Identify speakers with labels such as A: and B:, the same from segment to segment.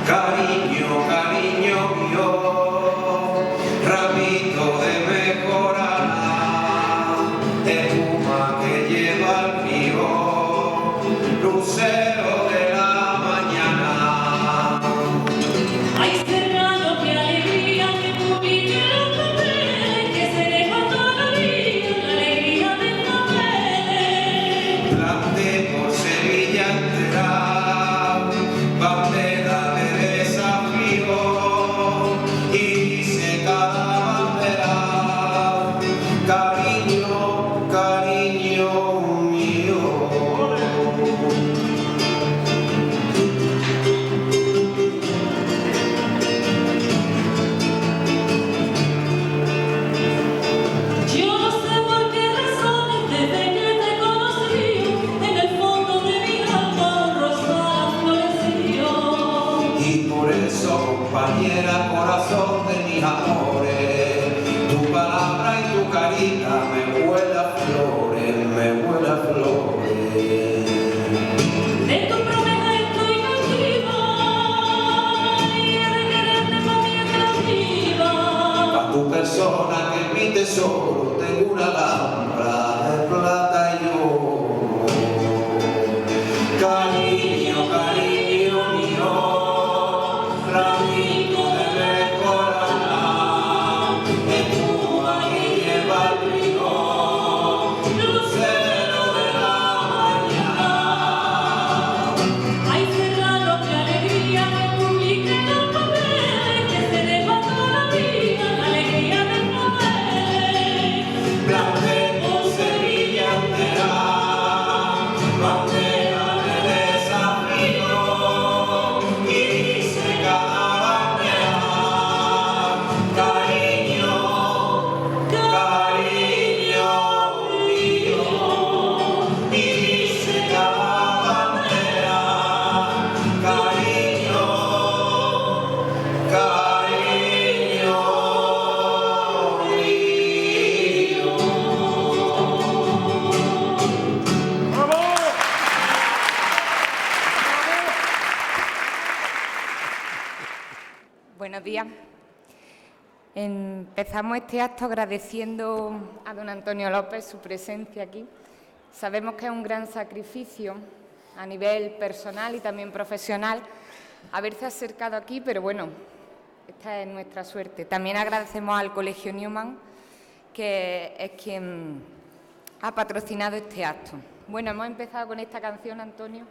A: Cariño, cariño mío, ramito de mejorana, espuma que lleva el río, lucero de la mañana.
B: Ay, Serrano, qué alegría que publique los papeles, que se deja toda la vida la alegría del papel.
A: Plante por Sevilla entera, bandera de desafío, y dice cada bandera, cariño, cariño mío.
B: Yo no sé por qué razones desde que te conocí, en el fondo de mi alma un rosal floreció.
A: Y por eso, compañera, corazón de mis amores, tu palabra y tu carita me huele a flores, me huele a flores.
B: De tu promesa estoy cautiva y he de quererte pa' mientras viva.
A: A tu persona que es mi tesoro, tengo una lámpara de plata y oro. Cariño, cariño mío, ramito de mejorana, espuma que lleva el río, lucero de la mañana.
B: Ay, Serrano, qué alegría que publique los papeles, que se deja toda la vida la alegría del papel.
A: Plante por Sevilla entera, bandera de desafío, y dice cada bandera, cariño, cariño mío. Y dice cada bandera, cariño, cariño mío.
C: Buenos días. Empezamos este acto agradeciendo a don Antonio López su presencia aquí. Sabemos que es un gran sacrificio a nivel personal y también profesional haberse acercado aquí, pero bueno, esta es nuestra suerte. También agradecemos al Colegio Newman, que es quien ha patrocinado este acto. Bueno, hemos empezado con esta canción, Antonio,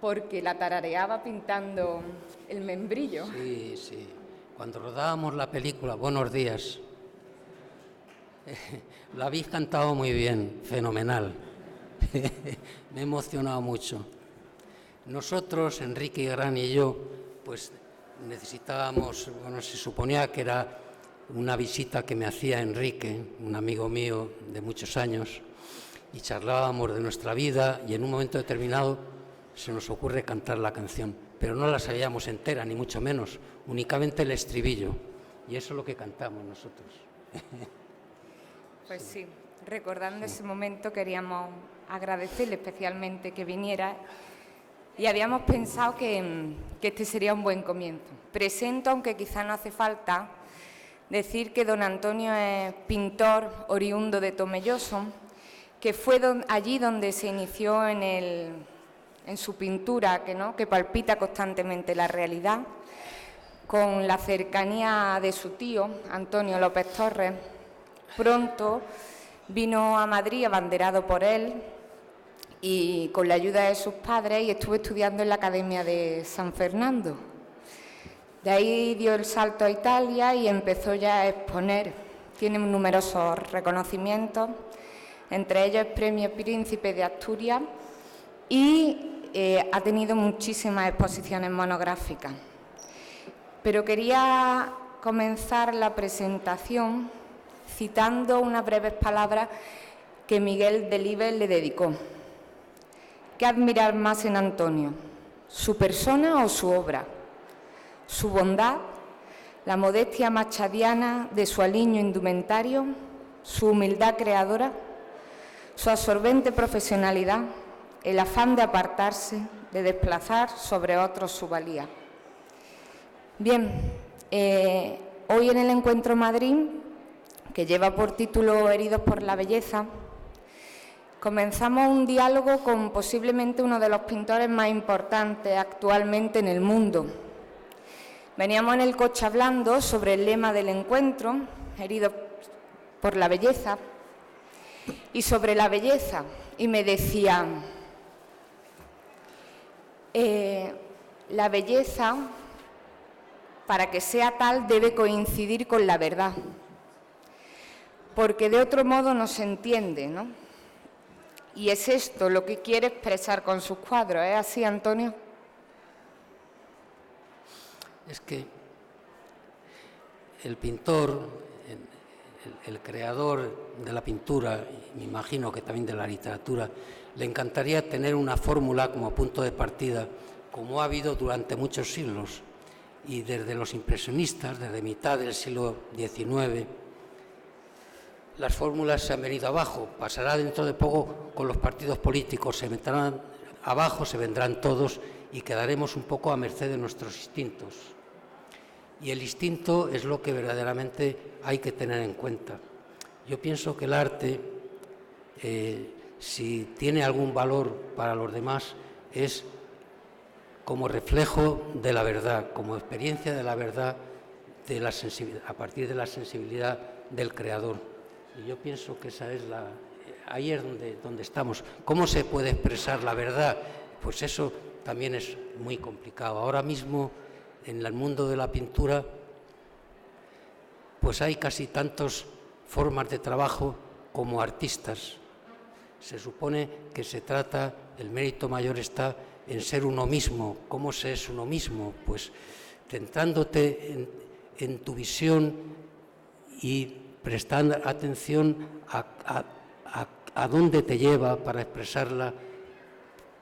C: porque la tarareaba pintando el membrillo.
D: Sí, sí. Cuando rodábamos la película Buenos días, la habéis cantado muy bien, fenomenal. Me he emocionado mucho. Nosotros, Enrique Gran y yo, pues necesitábamos, bueno, se suponía que era una visita que me hacía Enrique, un amigo mío de muchos años, y charlábamos de nuestra vida y en un momento determinado se nos ocurre cantar la canción, pero no la sabíamos entera, ni mucho menos, únicamente el estribillo, y eso es lo que cantamos nosotros.
C: Pues sí, recordando ese momento queríamos agradecerle especialmente que viniera y habíamos pensado que este sería un buen comienzo. Presento, aunque quizá no hace falta, decir que don Antonio es pintor oriundo de Tomelloso, que fue allí donde se inició en su pintura, que palpita constantemente la realidad, con la cercanía de su tío, Antonio López Torres. Pronto vino a Madrid, abanderado por él, y con la ayuda de sus padres, y estuvo estudiando en la Academia de San Fernando. De ahí dio el salto a Italia y empezó ya a exponer. Tiene numerosos reconocimientos, entre ellos el Premio Príncipe de Asturias, y ha tenido muchísimas exposiciones monográficas. Pero quería comenzar la presentación citando unas breves palabras que Miguel Delibes le dedicó. ¿Qué admirar más en Antonio? ¿Su persona o su obra? ¿Su bondad? ¿La modestia machadiana de su aliño indumentario? ¿Su humildad creadora? su absorbente profesionalidad, el afán de apartarse, de desplazar sobre otros su valía. Bien, hoy en el Encuentro Madrid, que lleva por título Heridos por la belleza, comenzamos un diálogo con posiblemente uno de los pintores más importantes actualmente en el mundo. Veníamos en el coche hablando sobre el lema del encuentro, Heridos por la belleza, y sobre la belleza, y me decía, la belleza, para que sea tal, debe coincidir con la verdad, porque de otro modo no se entiende, ¿no? Y es esto lo que quiere expresar con sus cuadros, ¿es así, Antonio?
D: Es que el pintor, el creador de la pintura, y me imagino que también de la literatura, le encantaría tener una fórmula como punto de partida, como ha habido durante muchos siglos, y desde los impresionistas, desde mitad del siglo XIX, las fórmulas se han venido abajo. Pasará dentro de poco con los partidos políticos, se meterán abajo, se vendrán todos y quedaremos un poco a merced de nuestros instintos. Y el instinto es lo que verdaderamente hay que tener en cuenta. Yo pienso que el arte, si tiene algún valor para los demás, es como reflejo de la verdad, como experiencia de la verdad, a partir de la sensibilidad del creador. Y yo pienso que esa es ahí es donde estamos. ¿Cómo se puede expresar la verdad? Pues eso también es muy complicado. Ahora mismo, en el mundo de la pintura, pues hay casi tantas formas de trabajo como artistas. Se supone que el mérito mayor está en ser uno mismo. ¿Cómo se es uno mismo? Pues centrándote en tu visión y prestando atención a dónde te lleva para expresarla,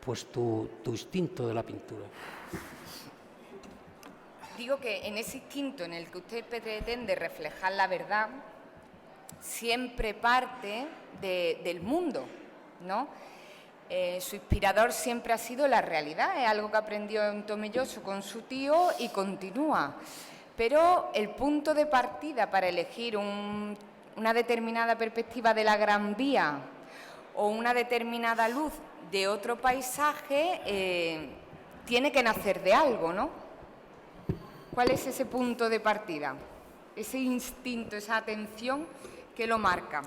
D: pues tu instinto de la pintura.
C: Digo que en ese instinto en el que usted pretende reflejar la verdad, siempre parte del mundo, ¿no? Su inspirador siempre ha sido la realidad, es algo que aprendió en Tomelloso con su tío y continúa. Pero el punto de partida para elegir una determinada perspectiva de la Gran Vía o una determinada luz de otro paisaje tiene que nacer de algo, ¿no? ¿Cuál es ese punto de partida? Ese instinto, esa atención que lo marca.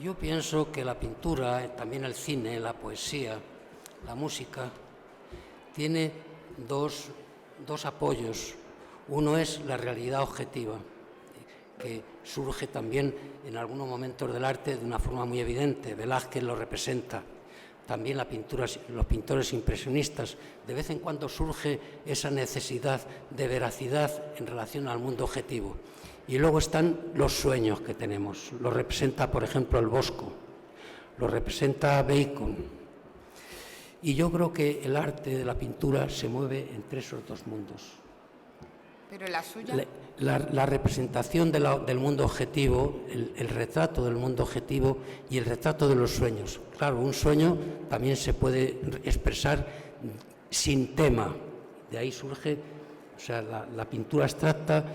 D: Yo pienso que la pintura, también el cine, la poesía, la música, tiene dos apoyos. Uno es la realidad objetiva, que surge también en algunos momentos del arte de una forma muy evidente. Velázquez lo representa, también los pintores impresionistas. De vez en cuando surge esa necesidad de veracidad en relación al mundo objetivo. Y luego están los sueños que tenemos. Lo representa, por ejemplo, el Bosco, lo representa Bacon. Y yo creo que el arte de la pintura se mueve entre esos dos mundos.
C: ¿Pero la suya?
D: La representación del mundo objetivo, el retrato del mundo objetivo y el retrato de los sueños. Claro, un sueño también se puede expresar sin tema. De ahí surge, la pintura abstracta.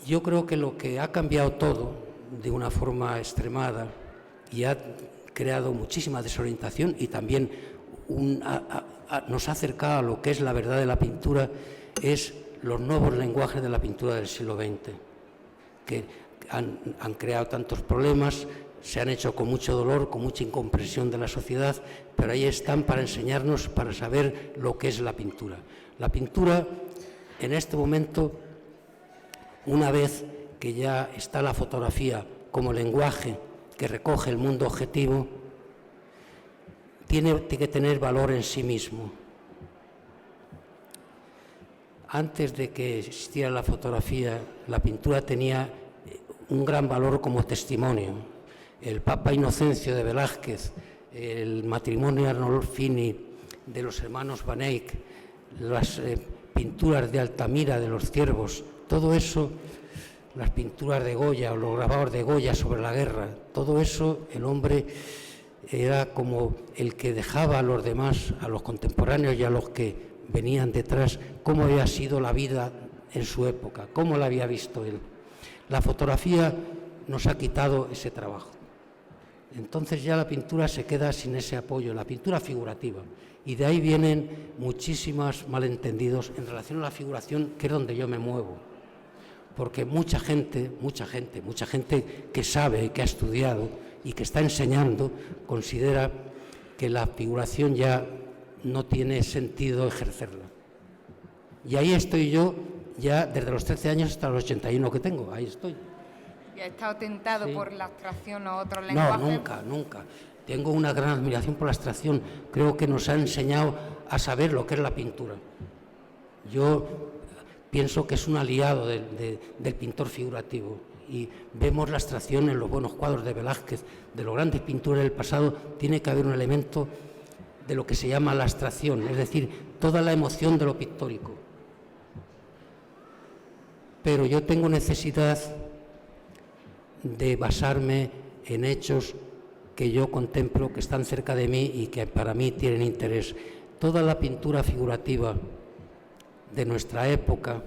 D: Yo creo que lo que ha cambiado todo de una forma extremada y ha creado muchísima desorientación y también nos ha acercado a lo que es la verdad de la pintura es los nuevos lenguajes de la pintura del siglo XX, que han creado tantos problemas, se han hecho con mucho dolor, con mucha incomprensión de la sociedad, pero ahí están para enseñarnos, para saber lo que es la pintura. La pintura, en este momento, una vez que ya está la fotografía como lenguaje que recoge el mundo objetivo, tiene que tener valor en sí mismo. Antes de que existiera la fotografía, la pintura tenía un gran valor como testimonio. El Papa Inocencio de Velázquez, el matrimonio Arnolfini de los hermanos Van Eyck, las pinturas de Altamira de los ciervos, todo eso las pinturas de Goya o los grabados de Goya sobre la guerra, todo eso el hombre era como el que dejaba a los demás, a los contemporáneos y a los que venían detrás, cómo había sido la vida en su época, cómo la había visto él. La fotografía nos ha quitado ese trabajo. Entonces ya la pintura se queda sin ese apoyo, la pintura figurativa. Y de ahí vienen muchísimos malentendidos en relación a la figuración, que es donde yo me muevo. Porque mucha gente que sabe, que ha estudiado y que está enseñando, considera que la figuración ya no tiene sentido ejercerla. Y ahí estoy yo, ya desde los 13 años hasta los 81 que tengo, ahí estoy.
C: ¿Y ha estado tentado
D: Sí.
C: por la abstracción o otro lenguaje?
D: No, nunca. Tengo una gran admiración por la abstracción. Creo que nos ha enseñado a saber lo que es la pintura. Yo pienso que es un aliado del pintor figurativo. Y vemos la abstracción en los buenos cuadros de Velázquez, de los grandes pintores del pasado. Tiene que haber un elemento de lo que se llama la abstracción, es decir, toda la emoción de lo pictórico. Pero yo tengo necesidad de basarme en hechos que yo contemplo, que están cerca de mí y que para mí tienen interés. Toda la pintura figurativa de nuestra época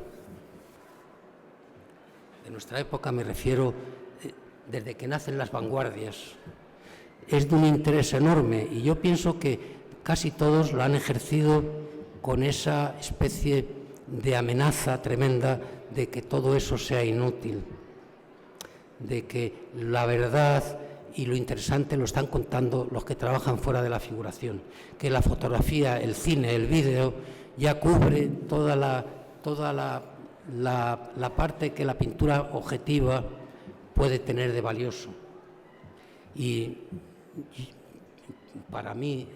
D: me refiero desde que nacen las vanguardias, es de un interés enorme y yo pienso que casi todos lo han ejercido con esa especie de amenaza tremenda de que todo eso sea inútil, de que la verdad y lo interesante lo están contando los que trabajan fuera de la figuración, que la fotografía, el cine, el vídeo ya cubre toda la parte que la pintura objetiva puede tener de valioso. Y para mí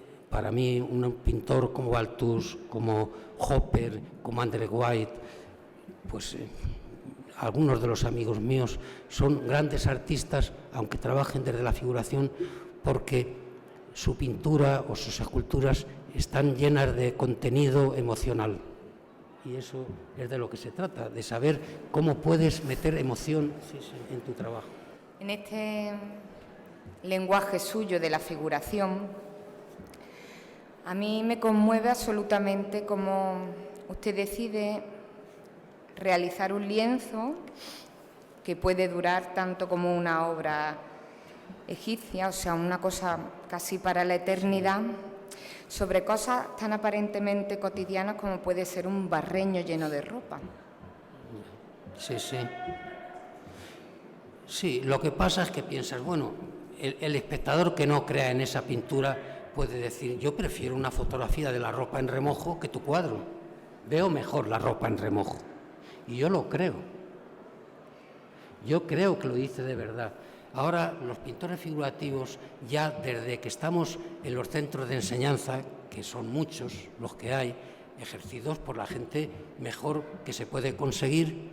D: un pintor como Balthus, como Hopper, como Andrew White, pues algunos de los amigos míos son grandes artistas, aunque trabajen desde la figuración, porque su pintura o sus esculturas están llenas de contenido emocional. Y eso es de lo que se trata, de saber cómo puedes meter emoción en tu trabajo.
C: En este lenguaje suyo de la figuración, a mí me conmueve absolutamente cómo usted decide realizar un lienzo que puede durar tanto como una obra egipcia, o sea, una cosa casi para la eternidad, sobre cosas tan aparentemente cotidianas como puede ser un barreño lleno de ropa.
D: Sí, lo que pasa es que piensas, bueno, el espectador que no crea en esa pintura puede decir, yo prefiero una fotografía de la ropa en remojo que tu cuadro. Veo mejor la ropa en remojo. Y yo lo creo. Yo creo que lo dice de verdad. Ahora, los pintores figurativos, ya desde que estamos en los centros de enseñanza, que son muchos los que hay, ejercidos por la gente mejor que se puede conseguir,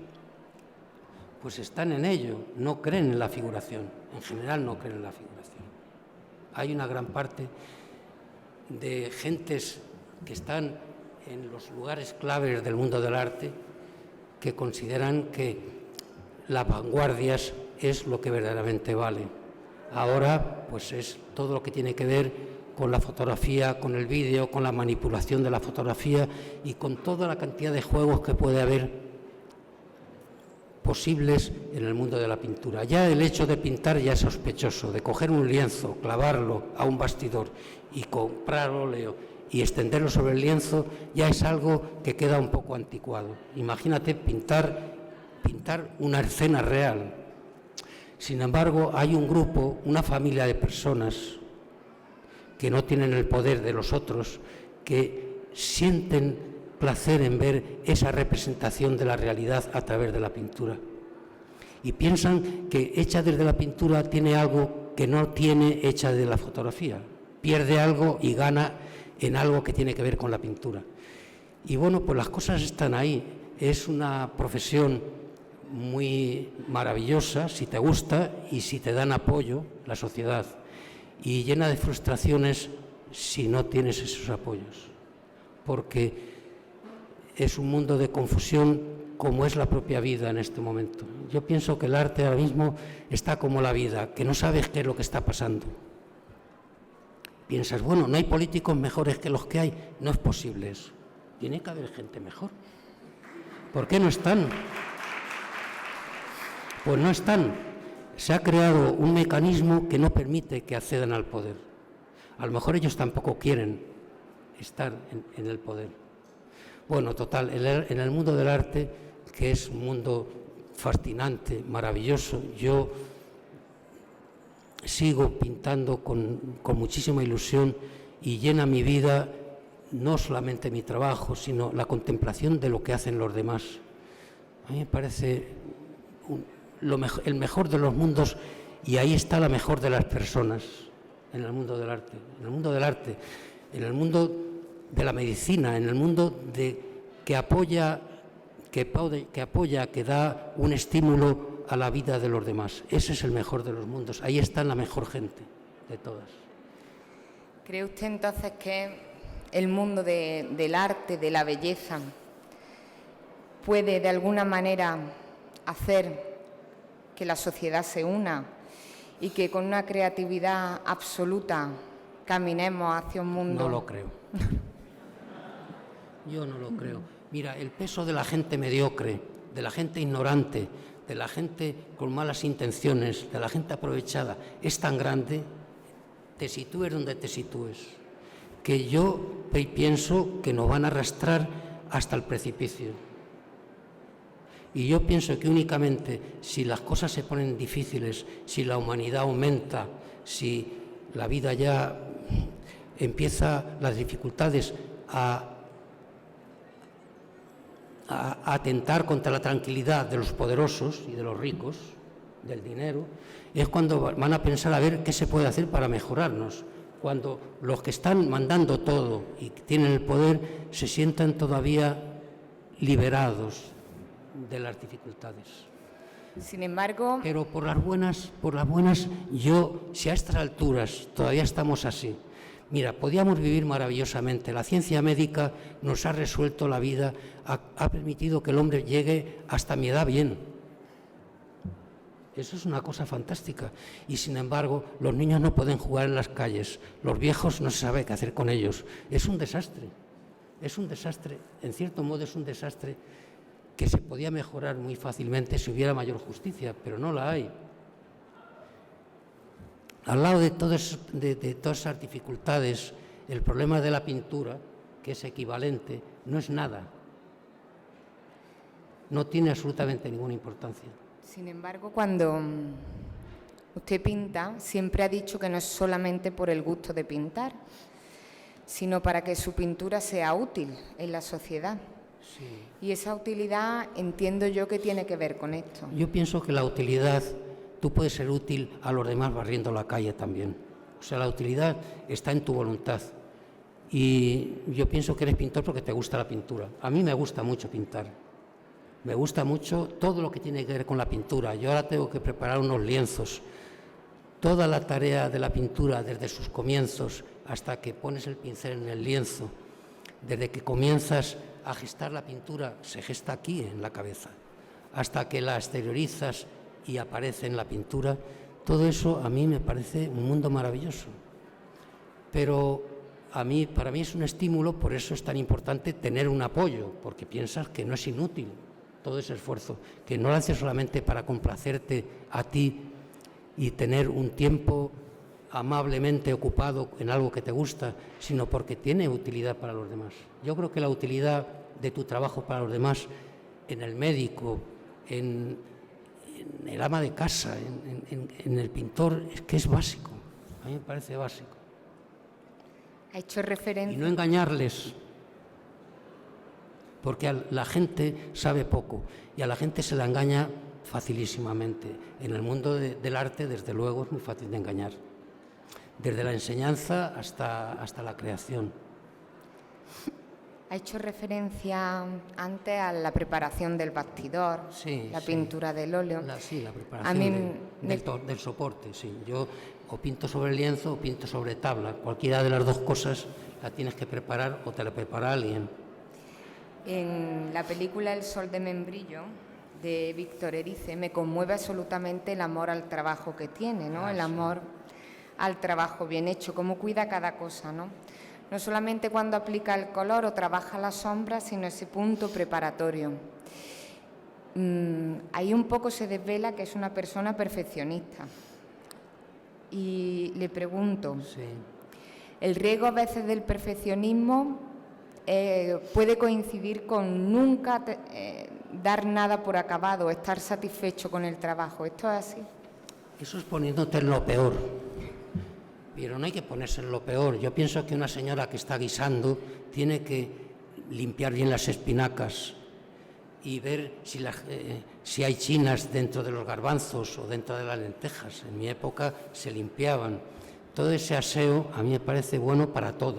D: pues están en ello, no creen en la figuración, en general no creen en la figuración. Hay una gran parte de gentes que están en los lugares claves del mundo del arte que consideran que las vanguardias es lo que verdaderamente vale. Ahora, pues es todo lo que tiene que ver con la fotografía, con el vídeo, con la manipulación de la fotografía y con toda la cantidad de juegos que puede haber posibles en el mundo de la pintura. Ya el hecho de pintar ya es sospechoso, de coger un lienzo, clavarlo a un bastidor y comprar óleo y extenderlo sobre el lienzo ya es algo que queda un poco anticuado. Imagínate pintar una escena real. Sin embargo, hay un grupo, una familia de personas que no tienen el poder de los otros, que sienten placer en ver esa representación de la realidad a través de la pintura. Y piensan que hecha desde la pintura tiene algo que no tiene hecha de la fotografía. Pierde algo y gana en algo que tiene que ver con la pintura. Y bueno, pues las cosas están ahí. Es una profesión muy maravillosa si te gusta y si te dan apoyo la sociedad, y llena de frustraciones si no tienes esos apoyos, porque es un mundo de confusión como es la propia vida en este momento. Yo pienso que el arte ahora mismo está como la vida, que no sabes qué es lo que está pasando. Piensas, bueno, no hay políticos mejores que los que hay. No es posible eso. Tiene que haber gente mejor. ¿Por qué no están? Pues no están. Se ha creado un mecanismo que no permite que accedan al poder. A lo mejor ellos tampoco quieren estar en el poder. Bueno, total, en el mundo del arte, que es un mundo fascinante, maravilloso, yo sigo pintando con muchísima ilusión y llena mi vida no solamente mi trabajo, sino la contemplación de lo que hacen los demás. A mí me parece el mejor de los mundos, y ahí está la mejor de las personas, en el mundo del arte. En el mundo del arte, en el mundo de la medicina, en el mundo que apoya, que da un estímulo a la vida de los demás. Ese es el mejor de los mundos. Ahí está la mejor gente de todas.
C: ¿Cree usted entonces que el mundo del arte, de la belleza, puede de alguna manera hacer que la sociedad se una y que con una creatividad absoluta caminemos hacia un mundo?
D: No lo creo. Yo no lo creo. Mira, el peso de la gente mediocre, de la gente ignorante, de la gente con malas intenciones, de la gente aprovechada, es tan grande, te sitúes donde te sitúes, que yo pienso que nos van a arrastrar hasta el precipicio. Y yo pienso que únicamente si las cosas se ponen difíciles, si la humanidad aumenta, si la vida ya empieza, las dificultades a atentar contra la tranquilidad de los poderosos y de los ricos, del dinero, es cuando van a pensar a ver qué se puede hacer para mejorarnos. Cuando los que están mandando todo y tienen el poder se sientan todavía liberados de las dificultades.
C: Sin embargo,
D: pero por las buenas, yo, si a estas alturas todavía estamos así, mira, podíamos vivir maravillosamente. La ciencia médica nos ha resuelto la vida, ha permitido que el hombre llegue hasta mi edad bien. Eso es una cosa fantástica. Y sin embargo, los niños no pueden jugar en las calles, los viejos no se sabe qué hacer con ellos. Es un desastre. Es un desastre, en cierto modo es un desastre que se podía mejorar muy fácilmente si hubiera mayor justicia, pero no la hay. Al lado de todas esas dificultades, el problema de la pintura, que es equivalente, no es nada. No tiene absolutamente ninguna importancia.
C: Sin embargo, cuando usted pinta, siempre ha dicho que no es solamente por el gusto de pintar, sino para que su pintura sea útil en la sociedad.
D: Sí.
C: Y esa utilidad entiendo yo que tiene que ver con esto.
D: Yo pienso que la utilidad, tú puedes ser útil a los demás barriendo la calle también. O sea, la utilidad está en tu voluntad. Y yo pienso que eres pintor porque te gusta la pintura. A mí me gusta mucho pintar. Me gusta mucho todo lo que tiene que ver con la pintura. Yo ahora tengo que preparar unos lienzos. Toda la tarea de la pintura, desde sus comienzos hasta que pones el pincel en el lienzo, desde que comienzas a gestar la pintura, se gesta aquí en la cabeza, hasta que la exteriorizas y aparece en la pintura, todo eso a mí me parece un mundo maravilloso. Pero para mí es un estímulo, por eso es tan importante tener un apoyo, porque piensas que no es inútil todo ese esfuerzo, que no lo haces solamente para complacerte a ti y tener un tiempo amablemente ocupado en algo que te gusta, sino porque tiene utilidad para los demás. Yo creo que la utilidad de tu trabajo para los demás, en el médico, en el ama de casa, en el pintor, es que es básico. A mí me parece básico.
C: Ha hecho referencia...
D: Y no engañarles, porque la gente sabe poco y a la gente se la engaña facilísimamente. En el mundo del arte, desde luego, es muy fácil de engañar. Desde la enseñanza hasta la creación.
C: Ha hecho referencia antes a la preparación del bastidor,
D: sí,
C: la pintura del óleo.
D: La preparación del soporte, sí. Yo o pinto sobre lienzo o pinto sobre tabla. Cualquiera de las dos cosas la tienes que preparar o te la prepara alguien.
C: En la película El sol de membrillo, de Víctor Erice, me conmueve absolutamente el amor al trabajo que tiene, ¿no? El amor al trabajo bien hecho, cómo cuida cada cosa, ¿no? No solamente cuando aplica el color o trabaja la sombra, sino ese punto preparatorio. Ahí un poco se desvela que es una persona perfeccionista. Y le pregunto,
D: Sí.
C: ¿el riesgo a veces del perfeccionismo puede coincidir con nunca dar nada por acabado, estar satisfecho con el trabajo? ¿Esto es así?
D: Eso es poniéndote en lo peor. Pero no hay que ponerse en lo peor. Yo pienso que una señora que está guisando tiene que limpiar bien las espinacas y ver si hay chinas dentro de los garbanzos o dentro de las lentejas. En mi época se limpiaban. Todo ese aseo a mí me parece bueno para todo.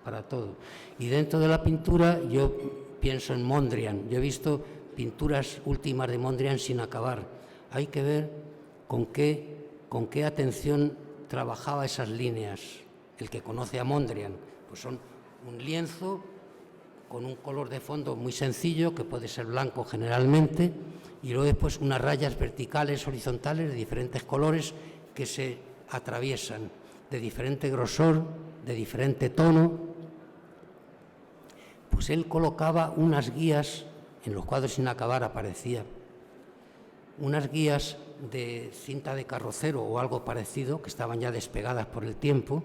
D: Para todo. Y dentro de la pintura yo pienso en Mondrian. Yo he visto pinturas últimas de Mondrian sin acabar. Hay que ver con qué atención trabajaba esas líneas. El que conoce a Mondrian, pues son un lienzo con un color de fondo muy sencillo, que puede ser blanco generalmente, y luego después unas rayas verticales, horizontales, de diferentes colores que se atraviesan, de diferente grosor, de diferente tono. Pues él colocaba unas guías, en los cuadros sin acabar aparecía, unas guías de cinta de carrocero o algo parecido, que estaban ya despegadas por el tiempo,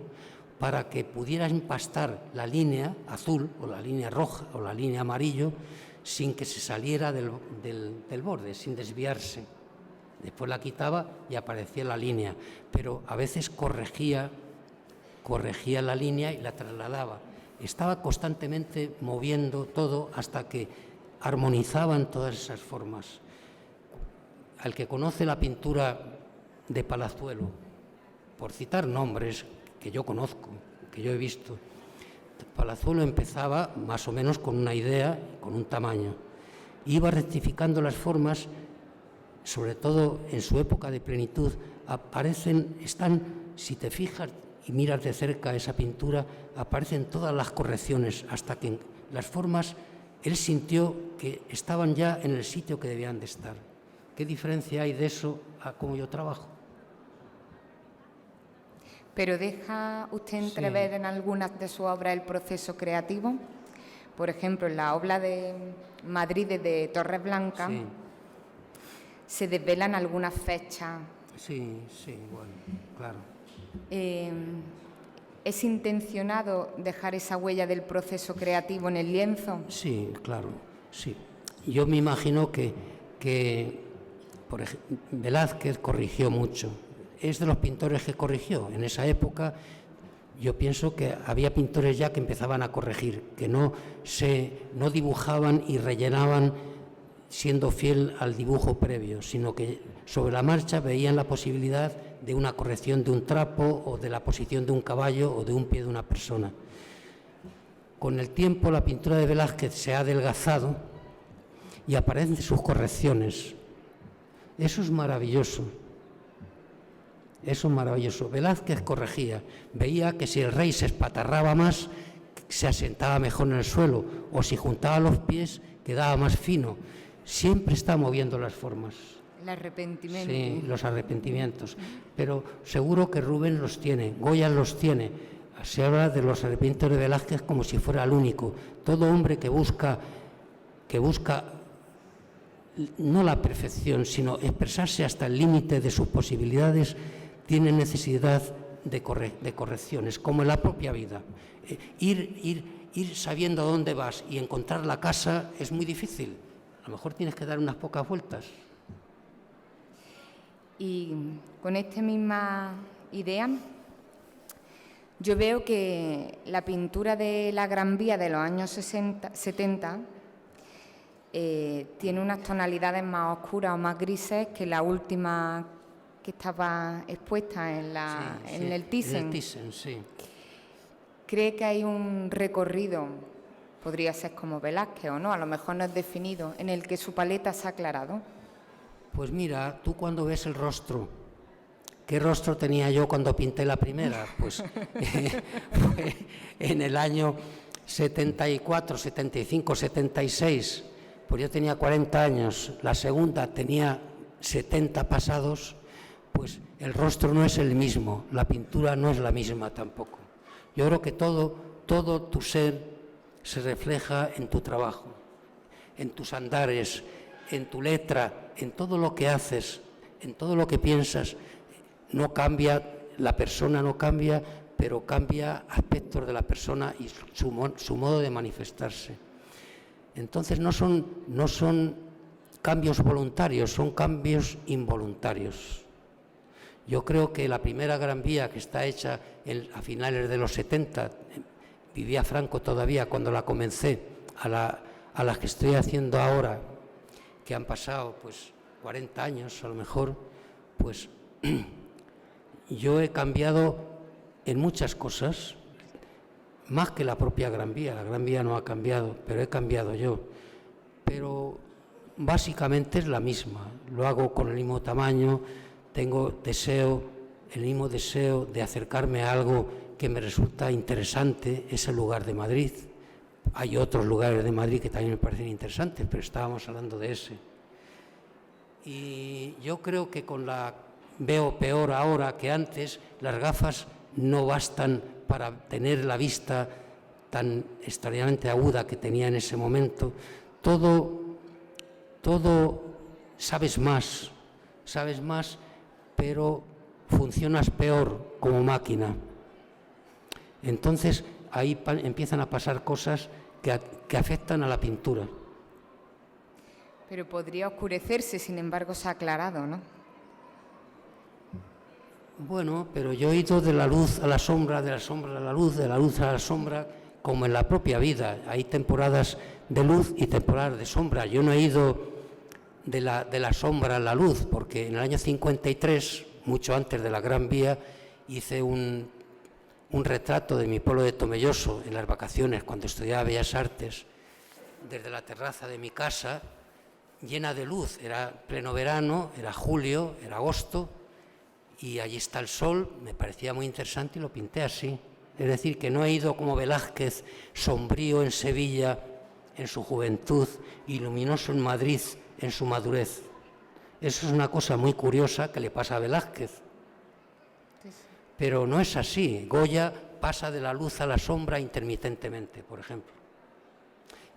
D: para que pudiera empastar la línea azul o la línea roja o la línea amarillo sin que se saliera del borde, sin desviarse. Después la quitaba y aparecía la línea, pero a veces corregía la línea y la trasladaba. Estaba constantemente moviendo todo hasta que armonizaban todas esas formas. Al que conoce la pintura de Palazuelo, por citar nombres que yo conozco, que yo he visto, Palazuelo empezaba más o menos con una idea, con un tamaño. Iba rectificando las formas, sobre todo en su época de plenitud, si te fijas y miras de cerca esa pintura, aparecen todas las correcciones, hasta que las formas él sintió que estaban ya en el sitio que debían de estar. ¿Qué diferencia hay de eso a cómo yo trabajo?
C: ¿Pero deja usted entrever en algunas de sus obras el proceso creativo? Por ejemplo, en la obra de Madrid de Torres Blancas se desvelan algunas fechas.
D: Sí, bueno, claro.
C: ¿Es intencionado dejar esa huella del proceso creativo en el lienzo?
D: Sí, claro, sí. Yo me imagino que por ejemplo, Velázquez corrigió mucho. Es de los pintores que corrigió. En esa época yo pienso que había pintores ya que empezaban a corregir, que no dibujaban y rellenaban siendo fiel al dibujo previo, sino que sobre la marcha veían la posibilidad de una corrección de un trapo o de la posición de un caballo o de un pie de una persona. Con el tiempo la pintura de Velázquez se ha adelgazado y aparecen sus correcciones. Eso es maravilloso. Eso es maravilloso. Velázquez corregía, veía que si el rey se espatarraba más, se asentaba mejor en el suelo, o si juntaba los pies, quedaba más fino. Siempre está moviendo las formas.
C: El arrepentimiento.
D: Sí, los arrepentimientos. Pero seguro que Rubens los tiene, Goya los tiene. Se habla de los arrepentimientos de Velázquez como si fuera el único. Todo hombre que busca no la perfección, sino expresarse hasta el límite de sus posibilidades, tiene necesidad de correcciones, como en la propia vida. Ir sabiendo a dónde vas y encontrar la casa es muy difícil. A lo mejor tienes que dar unas pocas vueltas.
C: Y con esta misma idea, yo veo que la pintura de la Gran Vía de los años 70 tiene unas tonalidades más oscuras o más grises que la última que estaba expuesta en el Thyssen.
D: En el Thyssen, sí.
C: ¿Cree que hay un recorrido, podría ser como Velázquez o no, a lo mejor no es definido, en el que su paleta se ha aclarado?
D: Pues mira, tú cuando ves el rostro, ¿qué rostro tenía yo cuando pinté la primera? Pues fue en el año 74, 75, 76, pues yo tenía 40 años, la segunda tenía 70 pasados, pues el rostro no es el mismo, la pintura no es la misma tampoco. Yo creo que todo tu ser se refleja en tu trabajo, en tus andares, en tu letra, en todo lo que haces, en todo lo que piensas. No cambia, la persona no cambia, pero cambia aspectos de la persona y su modo de manifestarse. Entonces no son cambios voluntarios, son cambios involuntarios. Yo creo que la primera Gran Vía, que está hecha a finales de los 70, vivía Franco todavía cuando la comencé, a la que estoy haciendo ahora, que han pasado pues 40 años a lo mejor, pues yo he cambiado en muchas cosas, más que la propia Gran Vía. La Gran Vía no ha cambiado, pero he cambiado yo. Pero básicamente es la misma, lo hago con el mismo tamaño, tengo el mismo deseo de acercarme a algo que me resulta interesante, es el lugar de Madrid. Hay otros lugares de Madrid que también me parecen interesantes, pero estábamos hablando de ese. Y yo creo que veo peor ahora que antes, las gafas no bastan para tener la vista tan extraordinariamente aguda que tenía en ese momento. Todo sabes más, pero funcionas peor como máquina. Entonces ahí empiezan a pasar cosas que afectan a la pintura.
C: Pero podría oscurecerse, sin embargo se ha aclarado, ¿no?
D: Bueno, pero yo he ido de la luz a la sombra, de la sombra a la luz, de la luz a la sombra, como en la propia vida. Hay temporadas de luz y temporadas de sombra. Yo no he ido de la sombra a la luz, porque en el año 53, mucho antes de la Gran Vía, hice un retrato de mi pueblo de Tomelloso en las vacaciones, cuando estudiaba Bellas Artes, desde la terraza de mi casa, llena de luz. Era pleno verano, era julio, era agosto, y allí está el sol, me parecía muy interesante y lo pinté así. Es decir, que no he ido como Velázquez, sombrío en Sevilla en su juventud y luminoso en Madrid en su madurez. Eso es una cosa muy curiosa que le pasa a Velázquez. Pero no es así. Goya pasa de la luz a la sombra intermitentemente, por ejemplo.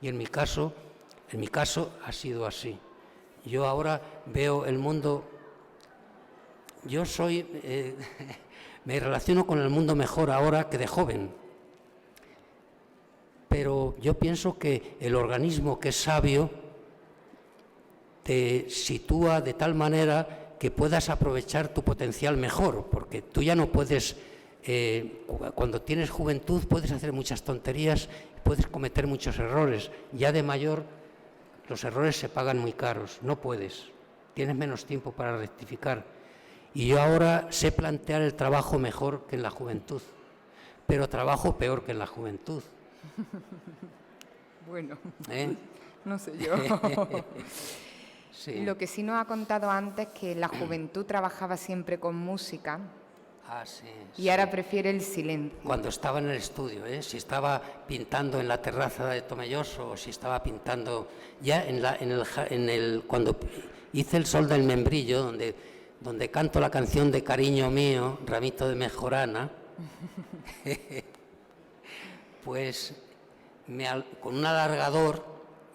D: Y en mi caso ha sido así. Yo ahora veo el mundo. Yo me relaciono con el mundo mejor ahora que de joven. Pero yo pienso que el organismo que es sabio te sitúa de tal manera que puedas aprovechar tu potencial mejor, porque tú ya no puedes, cuando tienes juventud puedes hacer muchas tonterías, puedes cometer muchos errores. Ya de mayor los errores se pagan muy caros, no puedes, tienes menos tiempo para rectificar. Y yo ahora sé plantear el trabajo mejor que en la juventud, pero trabajo peor que en la juventud.
C: Bueno, no sé yo.
D: Sí.
C: Lo que sí nos ha contado antes es que en la juventud trabajaba siempre con música.
D: Sí,
C: y ahora prefiere el silencio.
D: Cuando estaba en el estudio, si estaba pintando en la terraza de Tomelloso o si estaba pintando ya cuando hice El sol del membrillo, donde canto la canción de Cariño mío, ramito de mejorana, pues con un alargador,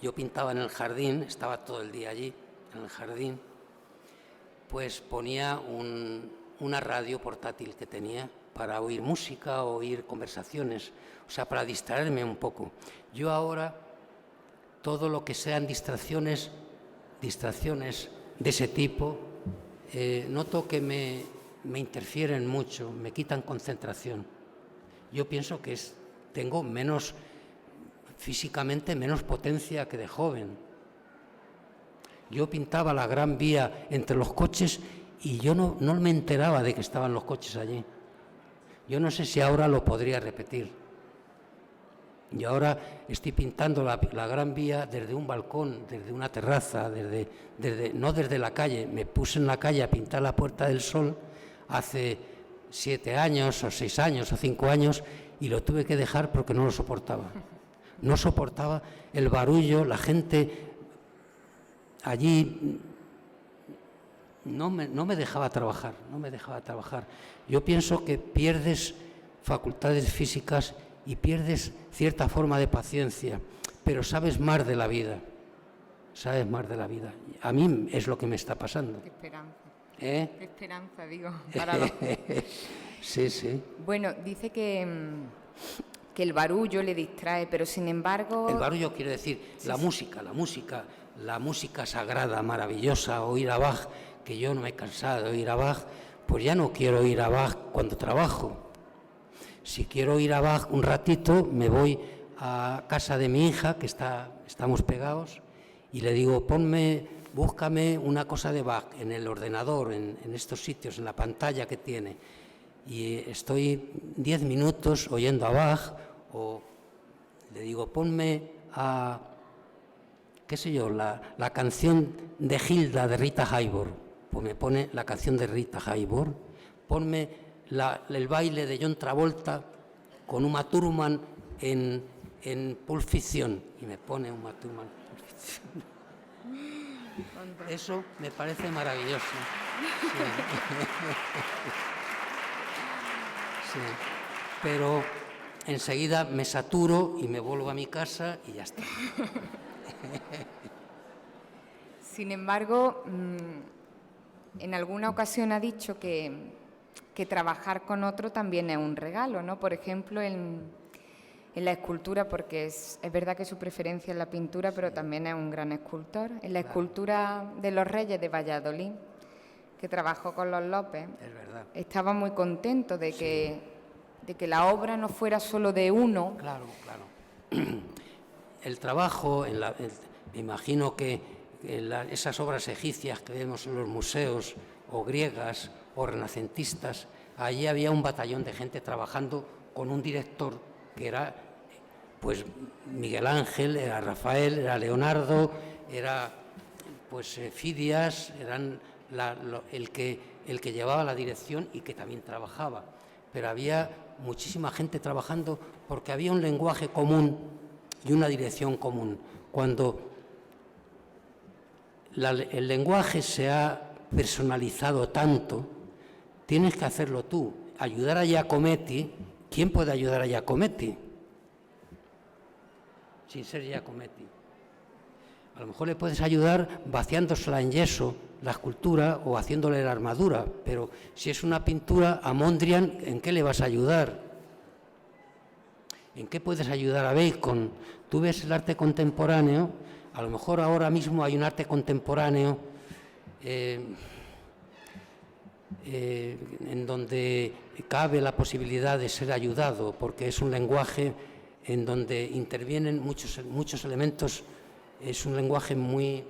D: yo pintaba en el jardín, estaba todo el día allí en el jardín, pues ponía una radio portátil que tenía para oír música o oír conversaciones, o sea, para distraerme un poco. Yo ahora, todo lo que sean distracciones de ese tipo, noto que me interfieren mucho, me quitan concentración. Yo pienso que tengo físicamente menos potencia que de joven. Yo pintaba la Gran Vía entre los coches y yo no me enteraba de que estaban los coches allí. Yo no sé si ahora lo podría repetir. Yo ahora estoy pintando la Gran Vía desde un balcón, desde una terraza, no desde la calle. Me puse en la calle a pintar la Puerta del Sol hace 7 años o 6 años o 5 años y lo tuve que dejar porque no lo soportaba. no soportaba el barullo, la gente allí no me dejaba trabajar, no me dejaba trabajar. Yo pienso que pierdes facultades físicas y pierdes cierta forma de paciencia, pero sabes más de la vida, sabes más de la vida. A mí es lo que me está pasando.
C: Qué esperanza.
D: ¿Eh?
C: Qué esperanza, digo, para los...
D: Sí, sí.
C: Bueno, dice que el barullo le distrae, pero sin embargo...
D: El barullo quiere decir la música sagrada, maravillosa, oír a Bach, que yo no me he cansado de oír a Bach, pues ya no quiero oír a Bach cuando trabajo. Si quiero oír a Bach un ratito, me voy a casa de mi hija, que estamos pegados, y le digo, búscame una cosa de Bach en el ordenador, en estos sitios, en la pantalla que tiene. Y estoy 10 minutos oyendo a Bach, o le digo, ponme a, qué sé yo, la canción de Hilda de Rita Hayworth. Pues me pone la canción de Rita Hayworth. Ponme el baile de John Travolta con Uma Thurman en Pulp Fiction. Y me pone Uma Thurman en Pulp Fiction. Eso me parece maravilloso. Sí. Sí. Pero enseguida me saturo y me vuelvo a mi casa y ya está.
C: Sin embargo, en alguna ocasión ha dicho que trabajar con otro también es un regalo, ¿no? Por ejemplo, en la escultura, porque es verdad que su preferencia es la pintura, pero también es un gran escultor. En la escultura de los Reyes de Valladolid, que trabajó con los López,
D: Es verdad.
C: estaba muy contento de que la obra no fuera solo de uno.
D: Claro, claro. El trabajo, me imagino que esas obras egipcias que vemos en los museos, o griegas, o renacentistas, allí había un batallón de gente trabajando con un director que era pues Miguel Ángel, era Rafael, era Leonardo, era pues Fidias, eran el que llevaba la dirección y que también trabajaba. Pero había muchísima gente trabajando porque había un lenguaje común y una dirección común. Cuando el lenguaje se ha personalizado tanto, tienes que hacerlo tú. Ayudar a Giacometti, ¿quién puede ayudar a Giacometti? Sin ser Giacometti. A lo mejor le puedes ayudar vaciándosela en yeso, la escultura, o haciéndole la armadura, pero si es una pintura a Mondrian, ¿en qué le vas a ayudar? ¿En qué puedes ayudar a Bacon? Tú ves el arte contemporáneo, a lo mejor ahora mismo hay un arte contemporáneo en donde cabe la posibilidad de ser ayudado, porque es un lenguaje en donde intervienen muchos elementos, es un lenguaje en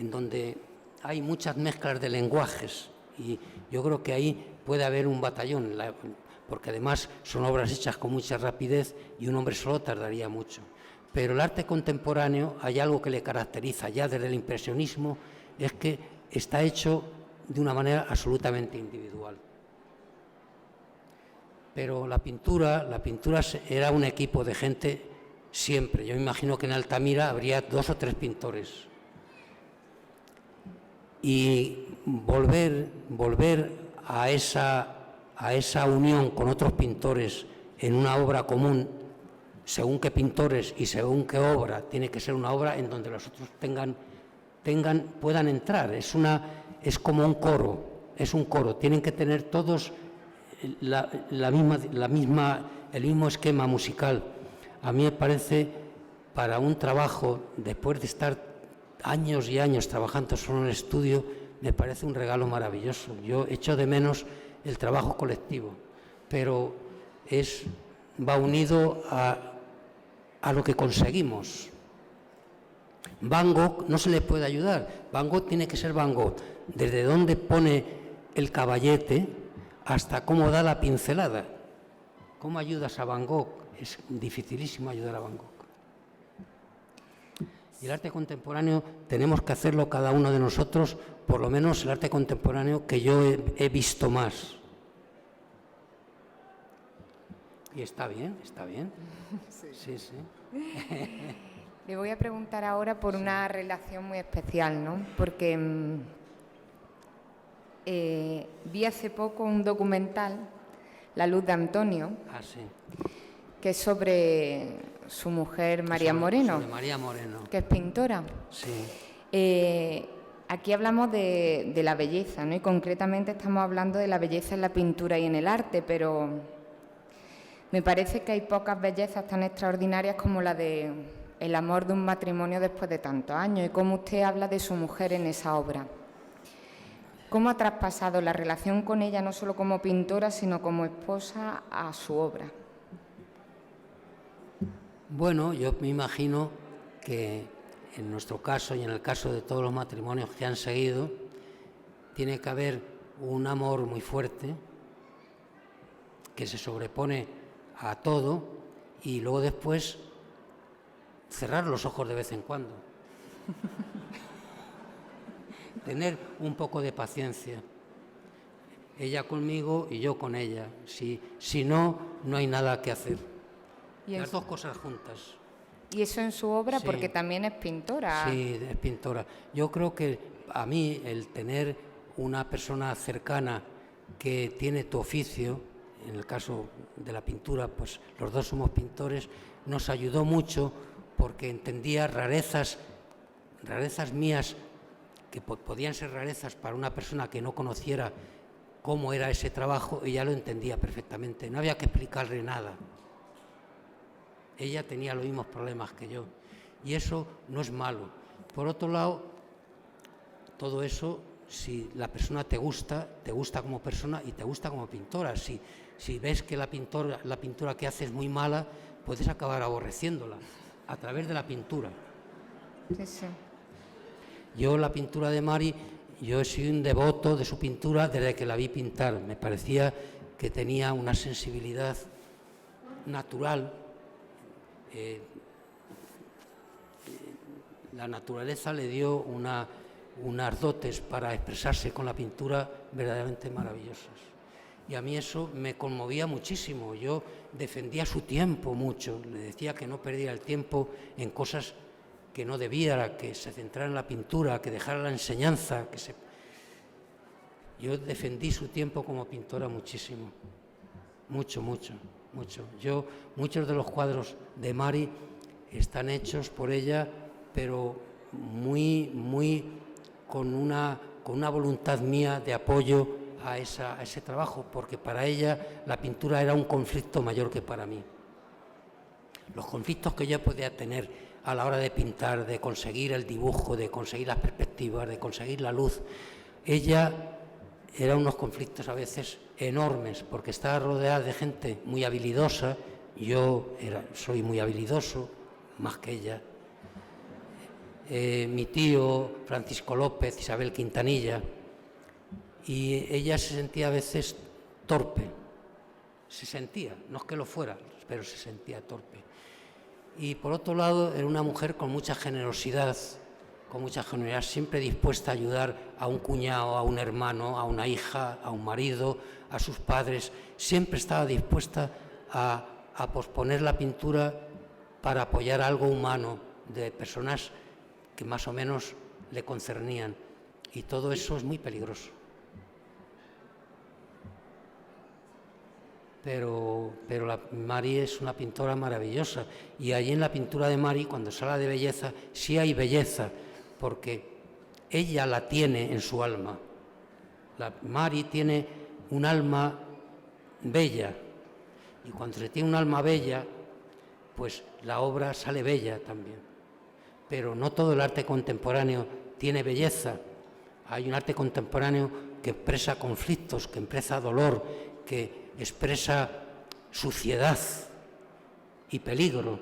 D: donde hay muchas mezclas de lenguajes, y yo creo que ahí puede haber un batallón, porque además son obras hechas con mucha rapidez y un hombre solo tardaría mucho. Pero el arte contemporáneo, hay algo que le caracteriza ya desde el impresionismo, es que está hecho de una manera absolutamente individual. Pero la pintura era un equipo de gente siempre. Yo me imagino que en Altamira habría 2 o 3 pintores. Y volver a esa unión con otros pintores en una obra común, según qué pintores y según qué obra, tiene que ser una obra en donde los otros puedan entrar. Es como un coro, es un coro. Tienen que tener todos el mismo esquema musical. A mí me parece, para un trabajo, después de estar años y años trabajando solo en el estudio, me parece un regalo maravilloso. Yo echo de menos el trabajo colectivo, pero va unido a lo que conseguimos. Van Gogh no se le puede ayudar. Van Gogh tiene que ser Van Gogh. Desde dónde pone el caballete hasta cómo da la pincelada. ¿Cómo ayudas a Van Gogh? Es dificilísimo ayudar a Van Gogh. Y el arte contemporáneo tenemos que hacerlo cada uno de nosotros, por lo menos el arte contemporáneo que yo he visto más. Y está bien, está bien. Sí, sí.
C: Le voy a preguntar ahora por una relación muy especial, ¿no? Porque vi hace poco un documental, La luz de Antonio,
D: Ah, sí.
C: que es sobre su mujer María Moreno,
D: Sobre María Moreno.
C: que es pintora.
D: Sí.
C: Aquí hablamos de la belleza, ¿no? Y concretamente estamos hablando de la belleza en la pintura y en el arte, pero me parece que hay pocas bellezas tan extraordinarias como la de el amor de un matrimonio después de tantos años, y cómo usted habla de su mujer en esa obra. ¿Cómo ha traspasado la relación con ella, no solo como pintora, sino como esposa, a su obra?
D: Bueno, yo me imagino que en nuestro caso y en el caso de todos los matrimonios que han seguido, tiene que haber un amor muy fuerte que se sobrepone a todo y luego después cerrar los ojos de vez en cuando. Tener un poco de paciencia. Ella conmigo y yo con ella. Si no, no hay nada que hacer. Las dos cosas juntas.
C: Y eso en su obra,
D: Sí.
C: porque también es pintora.
D: Sí, es pintora. Yo creo que a mí el tener una persona cercana que tiene tu oficio, en el caso de la pintura, pues los dos somos pintores, nos ayudó mucho porque entendía rarezas mías que podían ser rarezas para una persona que no conociera cómo era ese trabajo, ella lo entendía perfectamente, no había que explicarle nada. Ella tenía los mismos problemas que yo y eso no es malo. Por otro lado, todo eso, si la persona te gusta como persona y te gusta como pintora. Si ves que la pintura que hace es muy mala, puedes acabar aborreciéndola a través de la pintura.
C: Sí, sí.
D: Yo la pintura de Mari, yo he sido un devoto de su pintura desde que la vi pintar. Me parecía que tenía una sensibilidad natural. La naturaleza le dio unas dotes para expresarse con la pintura verdaderamente maravillosas. Y a mí eso me conmovía muchísimo. Yo defendía su tiempo mucho, le decía que no perdiera el tiempo en cosas que no debiera, que se centrara en la pintura, que dejara la enseñanza. Yo defendí su tiempo como pintora muchísimo, mucho. Muchos de los cuadros de Mari están hechos por ella, pero muy con una voluntad mía de apoyo a ese trabajo, porque para ella la pintura era un conflicto mayor que para mí. Los conflictos que yo podía tener a la hora de pintar, de conseguir el dibujo, de conseguir las perspectivas, de conseguir la luz, ella eran unos conflictos a veces enormes, porque estaba rodeada de gente muy habilidosa. Yo soy muy habilidoso, más que ella. Mi tío Francisco López, Isabel Quintanilla, y ella se sentía a veces torpe, se sentía, no es que lo fuera, pero se sentía torpe. Y por otro lado era una mujer con mucha generosidad, siempre dispuesta a ayudar a un cuñado, a un hermano, a una hija, a un marido, a sus padres. Siempre estaba dispuesta a posponer la pintura para apoyar algo humano de personas que más o menos le concernían. Y todo eso es muy peligroso. Pero Mari es una pintora maravillosa, y allí en la pintura de Mari, cuando se habla de belleza, sí hay belleza, porque ella la tiene en su alma. Mari tiene un alma bella, y cuando se tiene un alma bella, pues la obra sale bella también. Pero no todo el arte contemporáneo tiene belleza. Hay un arte contemporáneo que expresa conflictos, que expresa dolor, que expresa suciedad y peligro.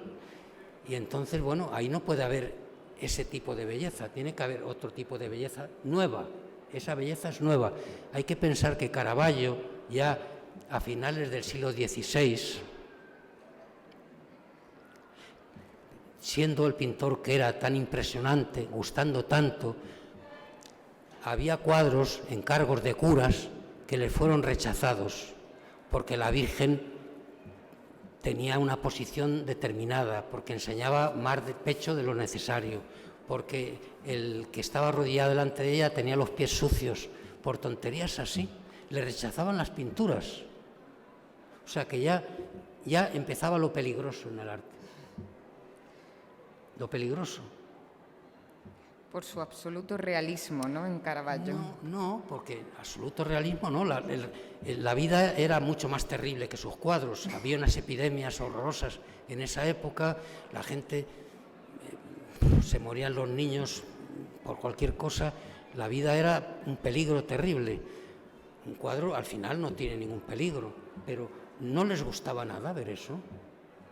D: Y entonces, bueno, ahí no puede haber ese tipo de belleza, tiene que haber otro tipo de belleza nueva. Esa belleza es nueva. Hay que pensar que Caravaggio, ya a finales del siglo XVI, siendo el pintor que era tan impresionante, gustando tanto, había cuadros, encargos de curas, que le fueron rechazados, porque la Virgen tenía una posición determinada, porque enseñaba más de pecho de lo necesario, porque el que estaba arrodillado delante de ella tenía los pies sucios, por tonterías así. Le rechazaban las pinturas. O sea que ya empezaba lo peligroso en el arte. Lo peligroso.
C: Por su absoluto realismo, ¿no?, en Caravaggio.
D: No, porque absoluto realismo no. La vida era mucho más terrible que sus cuadros. Había unas epidemias horrorosas en esa época. La gente, se morían los niños por cualquier cosa. La vida era un peligro terrible. Un cuadro al final no tiene ningún peligro, pero no les gustaba nada ver eso,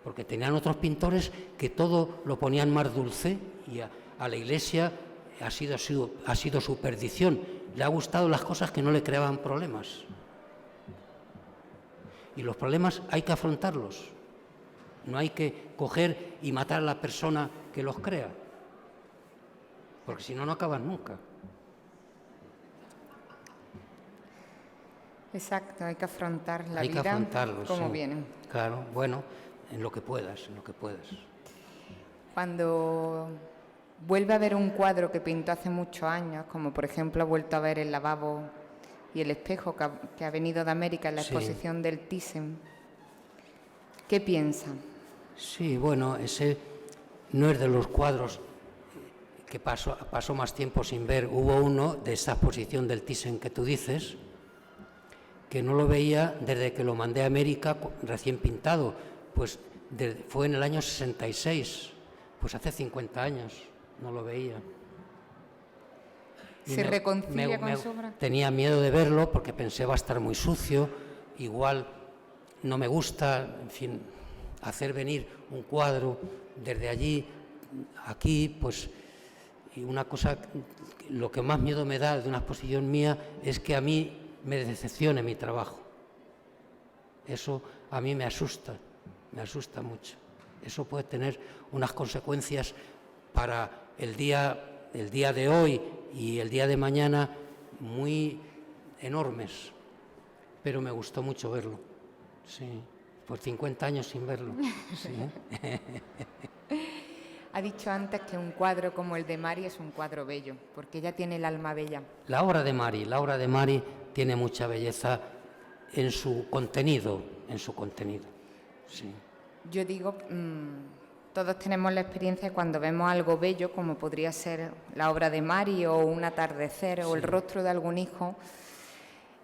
D: porque tenían otros pintores que todo lo ponían más dulce, y a la Iglesia ha sido su perdición. Le ha gustado las cosas que no le creaban problemas. Y los problemas hay que afrontarlos. No hay que coger y matar a la persona que los crea, porque si no, no acaban nunca.
C: Exacto, hay que afrontar la
D: Hay
C: vida
D: que afrontarlo,
C: como
D: sí.
C: viene.
D: Claro, bueno, en lo que puedas, en lo que puedas.
C: Cuando vuelve a ver un cuadro que pintó hace muchos años, como por ejemplo ha vuelto a ver el lavabo y el espejo que ha venido de América en la
D: Sí.
C: exposición del Thyssen, ¿qué piensa?
D: Sí, bueno, ese no es de los cuadros que pasó más tiempo sin ver. Hubo uno de esta exposición del Thyssen que tú dices, que no lo veía desde que lo mandé a América recién pintado, pues fue en el año 66, pues hace 50 años no lo veía. Y
C: ¿Se reconcilia con su obra?
D: Tenía miedo de verlo porque pensé va a estar muy sucio, igual no me gusta, en fin, hacer venir un cuadro desde allí, aquí, pues, y una cosa, lo que más miedo me da de una exposición mía es que a mí me decepcione mi trabajo. Eso a mí me asusta mucho. Eso puede tener unas consecuencias para el día de hoy y el día de mañana muy enormes. Pero me gustó mucho verlo, sí, por 50 años sin verlo. Sí.
C: Ha dicho antes que un cuadro como el de Mari es un cuadro bello, porque ella tiene el alma bella.
D: La obra de Mari tiene mucha belleza en su contenido, sí.
C: Yo digo, todos tenemos la experiencia cuando vemos algo bello, como podría ser la obra de Mari o un atardecer o el rostro de algún hijo.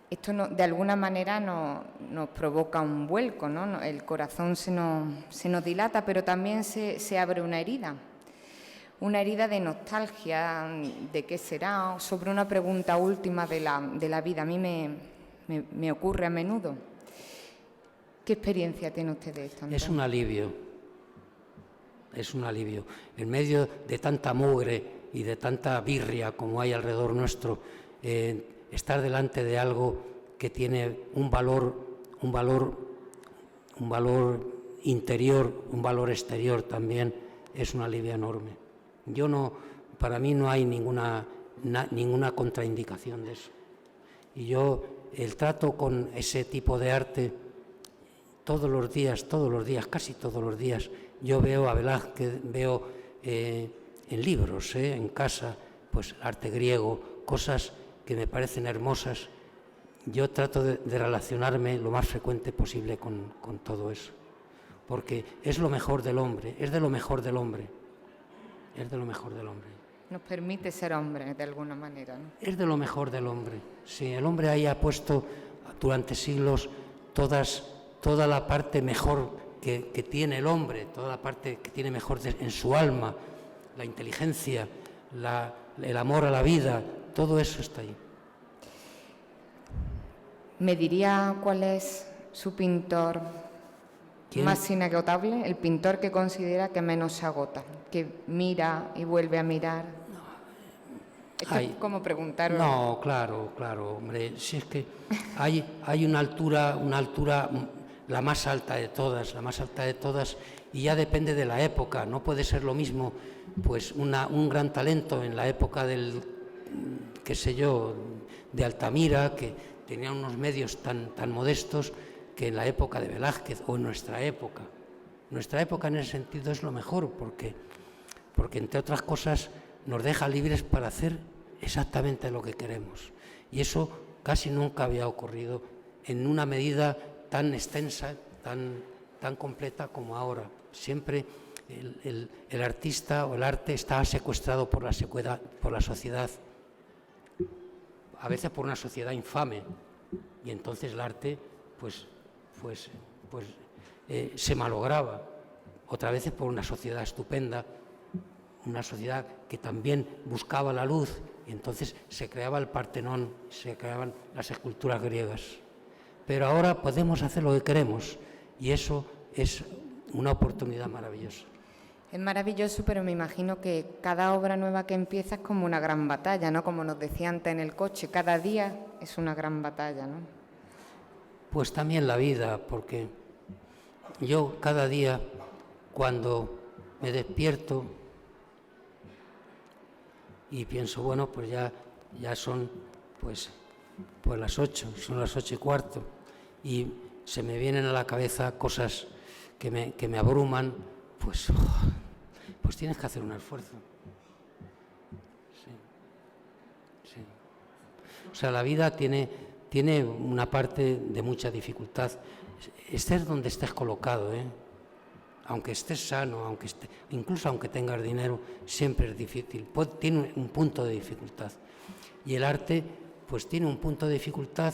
C: Esto de alguna manera nos provoca un vuelco, ¿no? El corazón se nos dilata, pero también se abre una herida de nostalgia, de qué será, sobre una pregunta última de la vida. A mí me ocurre a menudo. ¿Qué experiencia tiene usted de esto, Antonio?
D: Es un alivio. En medio de tanta mugre y de tanta birria como hay alrededor nuestro, estar delante de algo que tiene un valor interior, un valor exterior también, es un alivio enorme. Para mí no hay ninguna contraindicación de eso. Y el trato con ese tipo de arte, todos los días, casi todos los días, yo veo a Velázquez, veo en libros, en casa, pues arte griego, cosas que me parecen hermosas. Yo trato de relacionarme lo más frecuente posible con todo eso, porque es lo mejor del hombre, es de lo mejor del hombre.
C: Nos permite ser hombres de alguna manera, ¿no?
D: Es de lo mejor del hombre. Sí, el hombre ahí ha puesto durante siglos toda la parte mejor que tiene el hombre, toda la parte que tiene mejor en su alma, la inteligencia, el amor a la vida, todo eso está ahí.
C: ¿Me diría cuál es su pintor más inagotable? El pintor que considera que menos se agota, que mira y vuelve a mirar. Esto es como preguntar.
D: No, claro, hombre. Si es que hay una altura, la más alta de todas, y ya depende de la época. No puede ser lo mismo, pues, un gran talento en la época de Altamira, que tenía unos medios tan modestos, que en la época de Velázquez o en nuestra época. Nuestra época en ese sentido es lo mejor, porque entre otras cosas nos deja libres para hacer exactamente lo que queremos. Y eso casi nunca había ocurrido en una medida tan extensa, tan completa como ahora. Siempre el artista o el arte está secuestrado por la sociedad, a veces por una sociedad infame, y entonces el arte se malograba, otras veces por una sociedad estupenda, una sociedad que también buscaba la luz, y entonces se creaba el Partenón, se creaban las esculturas griegas. Pero ahora podemos hacer lo que queremos, y eso es una oportunidad maravillosa.
C: Es maravilloso, pero me imagino que cada obra nueva que empieza es como una gran batalla, ¿no? Como nos decía antes en el coche, cada día es una gran batalla, ¿no?
D: Pues también la vida, porque yo cada día, cuando me despierto y pienso, bueno, pues ya son pues las 8, son las 8:15, y se me vienen a la cabeza cosas que me abruman, pues tienes que hacer un esfuerzo. Sí. O sea, la vida tiene una parte de mucha dificultad. Estés donde estés colocado, aunque estés sano, incluso aunque tengas dinero, siempre es difícil. Tiene un punto de dificultad. Y el arte, pues tiene un punto de dificultad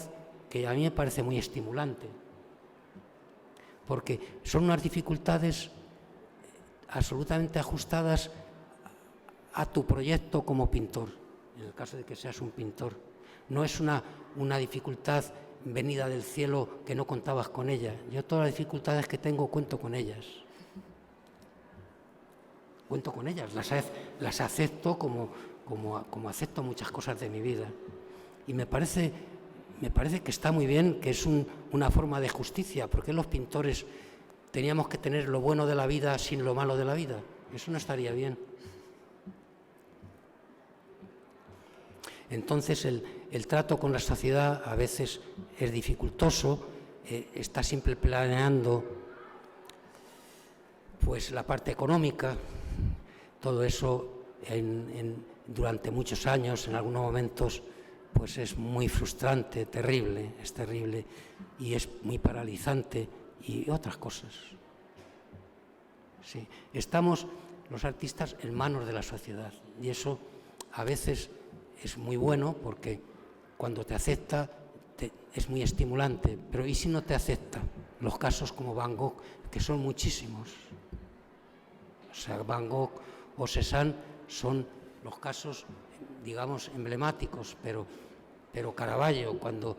D: que a mí me parece muy estimulante, porque son unas dificultades absolutamente ajustadas a tu proyecto como pintor, en el caso de que seas un pintor. No es una dificultad venida del cielo que no contabas con ella. Yo todas las dificultades que tengo cuento con ellas. Las acepto como acepto muchas cosas de mi vida. Y me parece que está muy bien, que es una forma de justicia, porque los pintores teníamos que tener lo bueno de la vida sin lo malo de la vida. Eso no estaría bien. Entonces el trato con la sociedad a veces es dificultoso, está siempre planeando pues la parte económica, todo eso durante muchos años, en algunos momentos, pues es muy frustrante, es terrible y es muy paralizante, y otras cosas. Sí, estamos los artistas en manos de la sociedad, y eso a veces es muy bueno, porque cuando te acepta es muy estimulante, pero ¿y si no te acepta? Los casos como Van Gogh, que son muchísimos. O sea, Van Gogh o Cézanne son los casos, digamos, emblemáticos, pero Caravaggio, cuando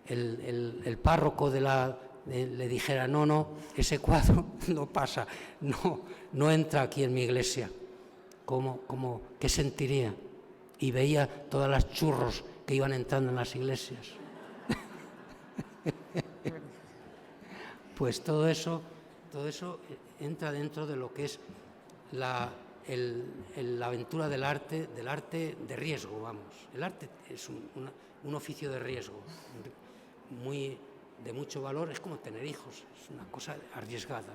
D: el párroco le dijera, no, ese cuadro no pasa, no entra aquí en mi iglesia, ¿qué sentiría? Y veía todas las churros que iban entrando en las iglesias. Pues todo eso entra dentro de lo que es la aventura del arte de riesgo, vamos. El arte es un oficio de riesgo, de mucho valor. Es como tener hijos, es una cosa arriesgada.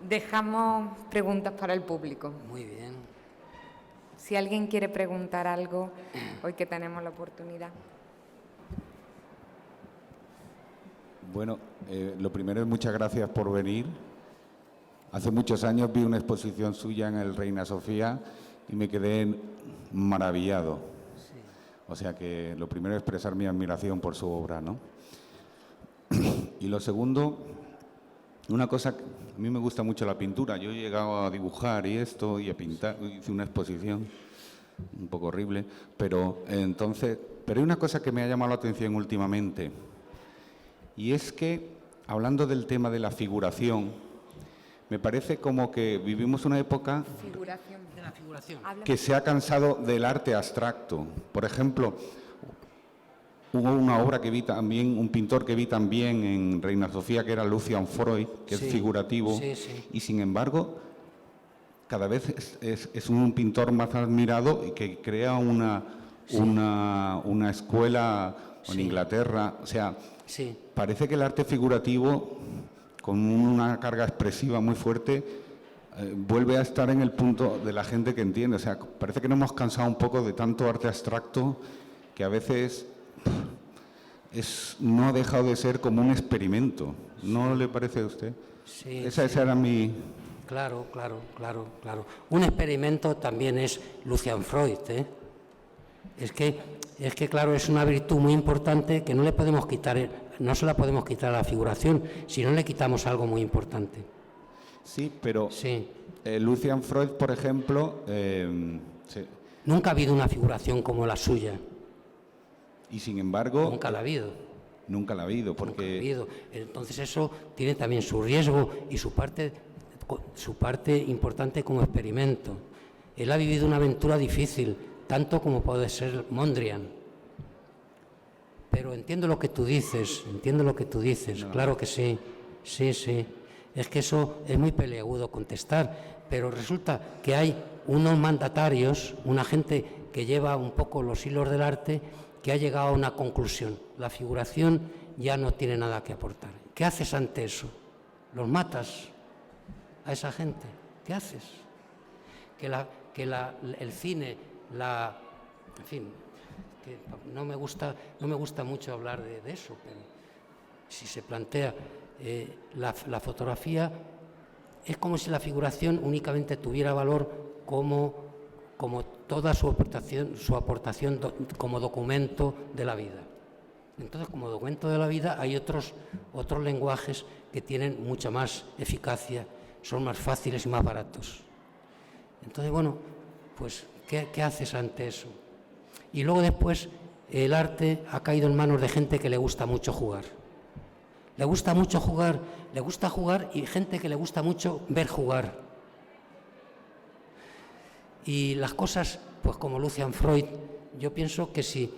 C: Dejamos preguntas para el público.
D: Muy bien.
C: Si alguien quiere preguntar algo, hoy que tenemos la oportunidad.
E: Bueno, lo primero es muchas gracias por venir. Hace muchos años vi una exposición suya en el Reina Sofía y me quedé maravillado.
D: Sí.
E: O sea que lo primero es expresar mi admiración por su obra, ¿no? Y lo segundo, una cosa, a mí me gusta mucho la pintura. Yo he llegado a dibujar y a pintar, hice una exposición un poco horrible, pero hay una cosa que me ha llamado la atención últimamente, y es que, hablando del tema de la figuración, me parece como que vivimos una época
D: De la figuración.
E: que se ha cansado del arte abstracto. Por ejemplo, hubo una obra que vi también, un pintor que vi también en Reina Sofía, que era Lucian Freud, que
D: Sí,
E: es figurativo,
D: sí.
E: y sin embargo, cada vez es un pintor más admirado y que crea una una escuela en Inglaterra. O sea,
D: Sí.
E: parece que el arte figurativo, con una carga expresiva muy fuerte, vuelve a estar en el punto de la gente que entiende. O sea, parece que nos hemos cansado un poco de tanto arte abstracto que a veces no ha dejado de ser como un experimento. ¿No le parece a usted?
D: Sí,
E: Esa era mi...
D: Claro. Un experimento también es Lucian Freud, ¿eh? Es que, claro, es una virtud muy importante que no le podemos quitar, no se la podemos quitar a la figuración, si no le quitamos algo muy importante.
E: Sí, pero
D: Sí.
E: Lucian Freud, por ejemplo,
D: Nunca ha habido una figuración como la suya,
E: y sin embargo...
D: nunca la ha habido.
E: Nunca la ha habido,
D: Nunca ha
E: porque...
D: habido. Entonces eso tiene también su riesgo y su parte importante como experimento. Él ha vivido una aventura difícil, tanto como puede ser Mondrian. Pero entiendo lo que tú dices,
E: No.
D: claro que sí. Es que eso es muy peleagudo contestar, pero resulta que hay unos mandatarios, una gente que lleva un poco los hilos del arte, que ha llegado a una conclusión. La figuración ya no tiene nada que aportar. ¿Qué haces ante eso? ¿Los matas a esa gente? ¿Qué haces? El cine, en fin, que no me gusta mucho hablar de eso, pero si se plantea la fotografía, es como si la figuración únicamente tuviera valor como toda su aportación como documento de la vida. Entonces, como documento de la vida hay otros lenguajes que tienen mucha más eficacia, son más fáciles y más baratos. Entonces, bueno, pues, ¿qué haces ante eso? Y luego después, el arte ha caído en manos de gente que le gusta mucho jugar. Le gusta jugar y gente que le gusta mucho ver jugar. Y las cosas, pues como Lucian Freud, yo pienso que si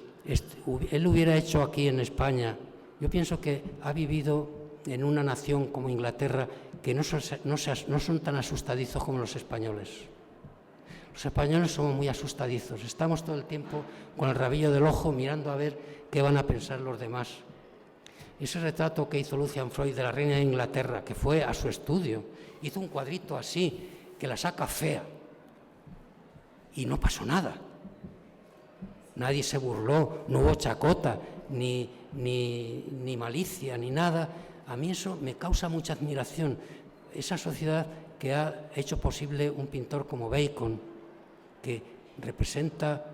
D: él hubiera hecho aquí en España, yo pienso que ha vivido en una nación como Inglaterra que no son tan asustadizos como los españoles. Los españoles somos muy asustadizos, estamos todo el tiempo con el rabillo del ojo mirando a ver qué van a pensar los demás. Ese retrato que hizo Lucian Freud de la reina de Inglaterra, que fue a su estudio, hizo un cuadrito así, que la saca fea, y no pasó nada. Nadie se burló, no hubo chacota, ni malicia, ni nada. A mí eso me causa mucha admiración. Esa sociedad que ha hecho posible un pintor como Bacon, que representa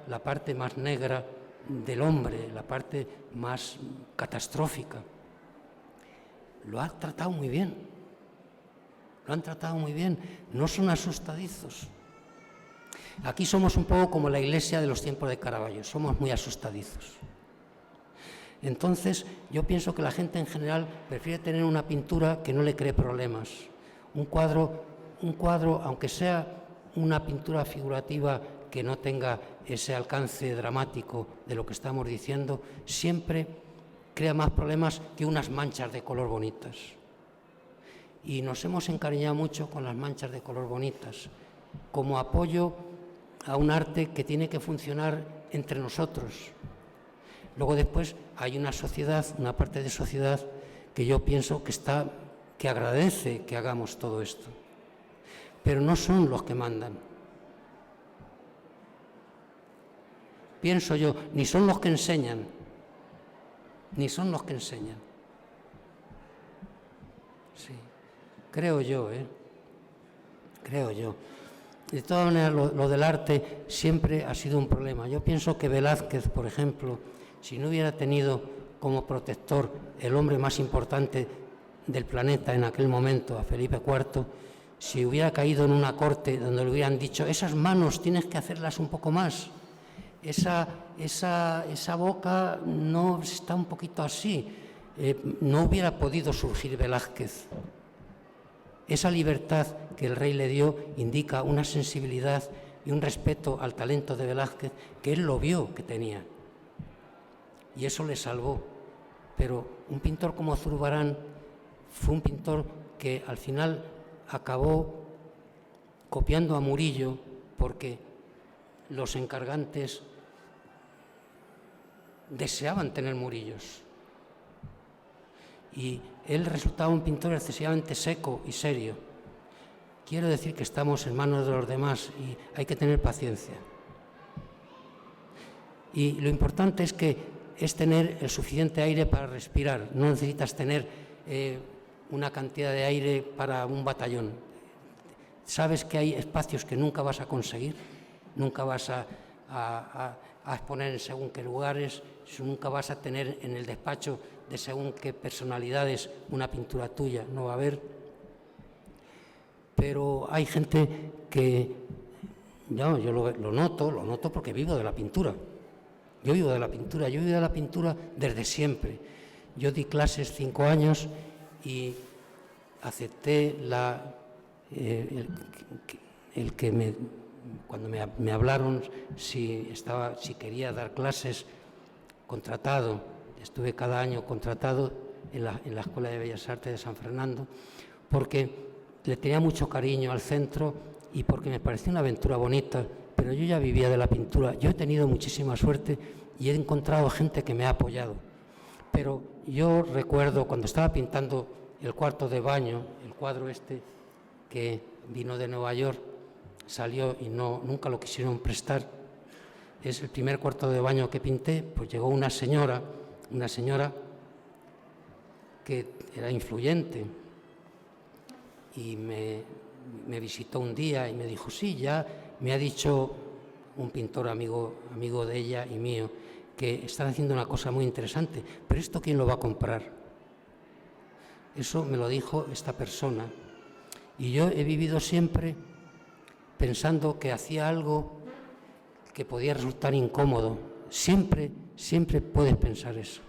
D: la parte más negra del hombre, la parte más catastrófica. Lo han tratado muy bien. No son asustadizos. Aquí somos un poco como la iglesia de los tiempos de Caravaggio, somos muy asustadizos. Entonces, yo pienso que la gente en general prefiere tener una pintura que no le cree problemas. Un cuadro, aunque sea una pintura figurativa que no tenga ese alcance dramático de lo que estamos diciendo, siempre crea más problemas que unas manchas de color bonitas. Y nos hemos encariñado mucho con las manchas de color bonitas, como apoyo a un arte que tiene que funcionar entre nosotros. Luego después hay una sociedad, una parte de sociedad que yo pienso que agradece que hagamos todo esto, pero no son los que mandan. Pienso yo, ni son los que enseñan. Sí, creo yo. De todas maneras, lo del arte siempre ha sido un problema. Yo pienso que Velázquez, por ejemplo, si no hubiera tenido como protector el hombre más importante del planeta en aquel momento, a Felipe IV, si hubiera caído en una corte donde le hubieran dicho, esas manos tienes que hacerlas un poco más, esa boca no está un poquito así, no hubiera podido surgir Velázquez. Esa libertad que el rey le dio indica una sensibilidad y un respeto al talento de Velázquez que él lo vio que tenía. Y eso le salvó. Pero un pintor como Zurbarán fue un pintor que al final acabó copiando a Murillo porque los encargantes deseaban tener Murillos. Y él resultaba un pintor excesivamente seco y serio. Quiero decir que estamos en manos de los demás y hay que tener paciencia. Y lo importante es tener el suficiente aire para respirar. No necesitas tener una cantidad de aire para un batallón. Sabes que hay espacios que nunca vas a conseguir, nunca vas a exponer en según qué lugares, nunca vas a tener en el despacho de según qué personalidades una pintura tuya, no va a haber. Pero hay gente que, yo lo noto porque vivo de la pintura. Yo vivo de la pintura desde siempre. Yo di clases 5 años y acepté cuando me hablaron si quería dar clases, contratado. Estuve cada año contratado en la Escuela de Bellas Artes de San Fernando, porque le tenía mucho cariño al centro y porque me parecía una aventura bonita, pero yo ya vivía de la pintura. Yo he tenido muchísima suerte y he encontrado gente que me ha apoyado. Pero yo recuerdo cuando estaba pintando el cuarto de baño, el cuadro que vino de Nueva York, salió y nunca lo quisieron prestar. Es el primer cuarto de baño que pinté, pues llegó una señora que era influyente y me visitó un día y me dijo, sí, ya me ha dicho un pintor amigo de ella y mío que están haciendo una cosa muy interesante, pero ¿esto quién lo va a comprar? Eso me lo dijo esta persona. Y yo he vivido siempre pensando que hacía algo que podía resultar incómodo. Siempre puedes pensar eso.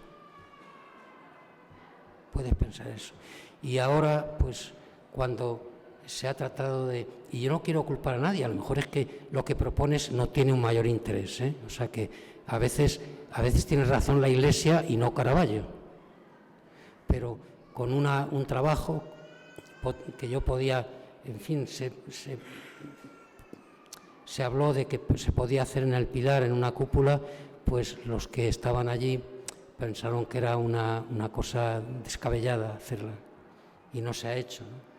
D: Puedes pensar eso. Y ahora, pues, cuando se ha tratado de... Y yo no quiero culpar a nadie, a lo mejor es que lo que propones no tiene un mayor interés, ¿eh? O sea que a veces tiene razón la Iglesia y no Caravaggio. Pero con un trabajo que yo podía, en fin, se habló de que se podía hacer en el Pilar, en una cúpula, pues los que estaban allí pensaron que era una cosa descabellada hacerla y no se ha hecho, ¿no?